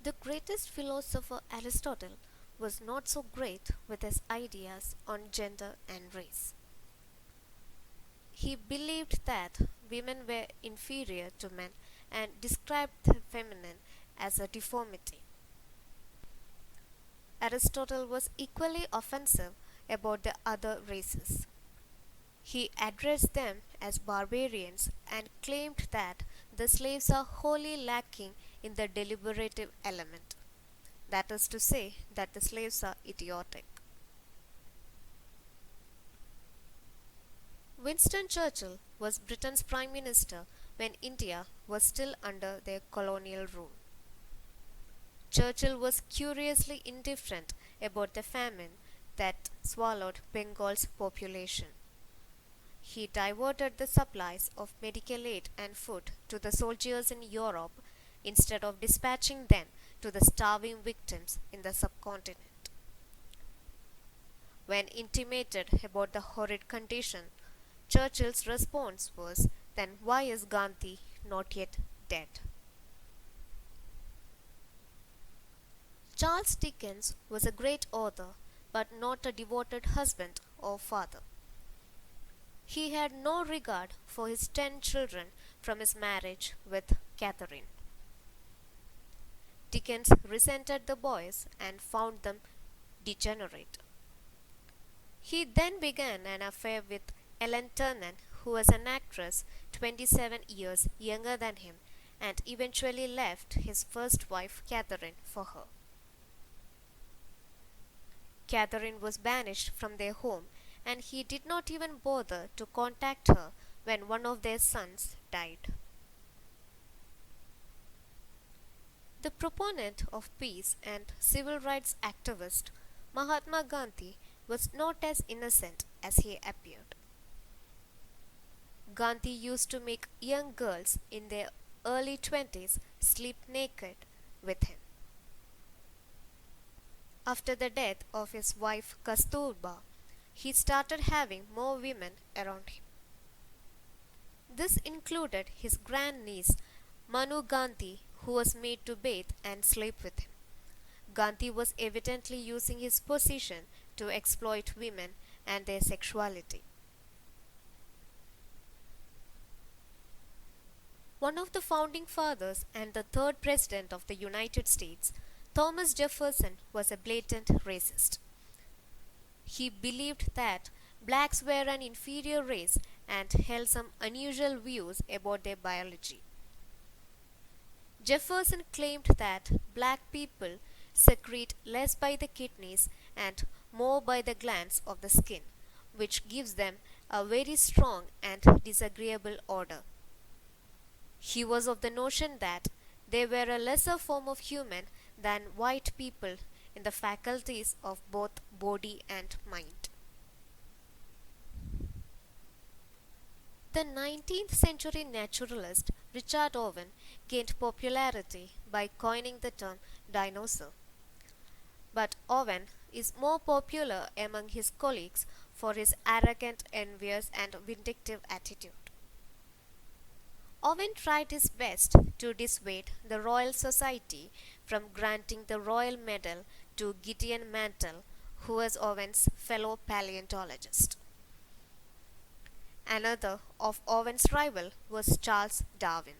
The greatest philosopher Aristotle was not so great with his ideas on gender and race. He believed that women were inferior to men and described the feminine as a deformity. Aristotle was equally offensive about the other races. He addressed them as barbarians and claimed that the slaves are wholly lacking in the deliberative element. That is to say, that the slaves are idiotic. Winston Churchill was Britain's Prime Minister when India was still under their colonial rule. Churchill was curiously indifferent about the famine that swallowed Bengal's population. He diverted the supplies of medical aid and food to the soldiers in Europe instead of dispatching them to the starving victims in the subcontinent. When intimated about the horrid condition, Churchill's response was, "Then why is Gandhi not yet dead?" Charles Dickens was a great author, but not a devoted husband or father. He had no regard for his 10 children from his marriage with Catherine. Dickens resented the boys and found them degenerate. He then began an affair with Ellen Ternan, who was an actress 27 years younger than him, and eventually left his first wife Catherine for her. Catherine was banished from their home, and he did not even bother to contact her when one of their sons died. The proponent of peace and civil rights activist Mahatma Gandhi was not as innocent as he appeared. Gandhi used to make young girls in their early 20s sleep naked with him. After the death of his wife Kasturba, he started having more women around him. This included his grandniece Manu Gandhi, who was made to bathe and sleep with him. Gandhi was evidently using his position to exploit women and their sexuality. One of the founding fathers and the third president of the United States, Thomas Jefferson, was a blatant racist. He believed that blacks were an inferior race and held some unusual views about their biology. Jefferson claimed that black people secrete less by the kidneys and more by the glands of the skin, which gives them a very strong and disagreeable odor. He was of the notion that they were a lesser form of human than white people in the faculties of both body and mind. The 19th century naturalist Richard Owen gained popularity by coining the term dinosaur. But Owen is more popular among his colleagues for his arrogant, envious, and vindictive attitude. Owen tried his best to dissuade the Royal Society from granting the Royal Medal to Gideon Mantell, who was Owen's fellow paleontologist. Another of Owen's rivals was Charles Darwin.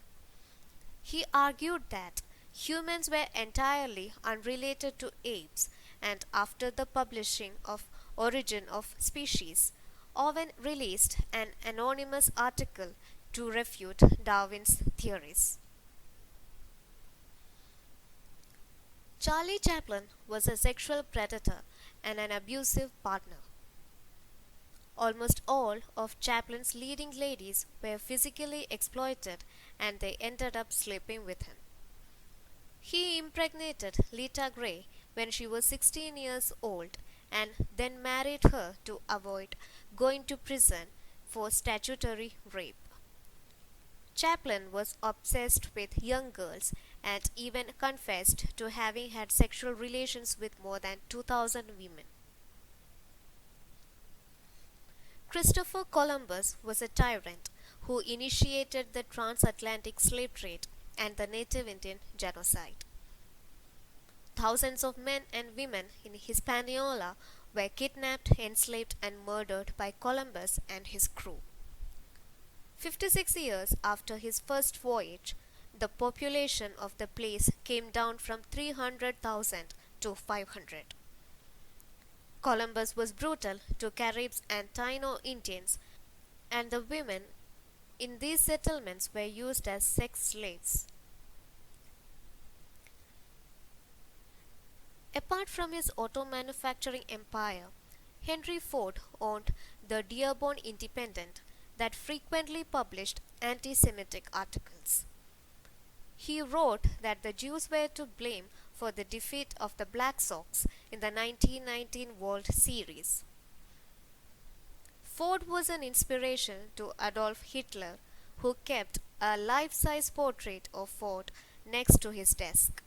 He argued that humans were entirely unrelated to apes, and after the publishing of Origin of Species, Owen released an anonymous article to refute Darwin's theories. Charlie Chaplin was a sexual predator and an abusive partner. Almost all of Chaplin's leading ladies were physically exploited, and they ended up sleeping with him. He impregnated Lita Gray when she was 16 years old and then married her to avoid going to prison for statutory rape. Chaplin was obsessed with young girls and even confessed to having had sexual relations with more than 2,000 women. Christopher Columbus was a tyrant who initiated the transatlantic slave trade and the native Indian genocide. Thousands of men and women in Hispaniola were kidnapped, enslaved, and murdered by Columbus and his crew. 56 years after his first voyage, the population of the place came down from 300,000 to 500. Columbus was brutal to Caribs and Taino Indians, and the women in these settlements were used as sex slaves. Apart from his auto manufacturing empire, Henry Ford owned the Dearborn Independent that frequently published anti-Semitic articles. He wrote that the Jews were to blame for the defeat of the Black Sox in the 1919 World Series. Ford was an inspiration to Adolf Hitler, who kept a life-size portrait of Ford next to his desk.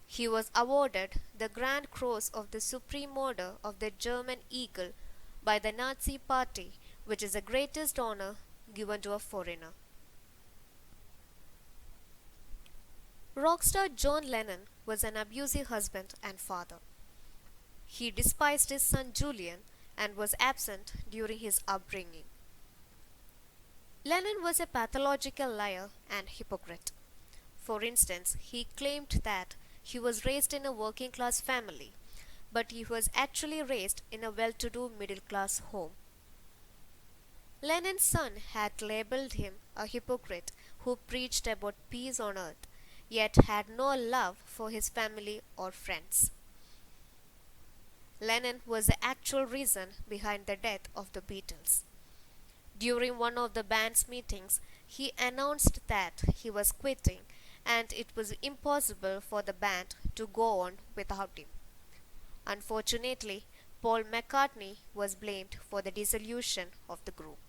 He was awarded the Grand Cross of the Supreme Order of the German Eagle by the Nazi Party, which is the greatest honor given to a foreigner. Rockstar John Lennon was an abusive husband and father. He despised his son Julian and was absent during his upbringing. Lennon was a pathological liar and hypocrite. For instance, he claimed that he was raised in a working class family, but he was actually raised in a well-to-do middle-class home. Lennon's son had labeled him a hypocrite who preached about peace on earth, yet had no love for his family or friends. Lennon was the actual reason behind the death of the Beatles. During one of the band's meetings, he announced that he was quitting and it was impossible for the band to go on without him. Unfortunately, Paul McCartney was blamed for the dissolution of the group.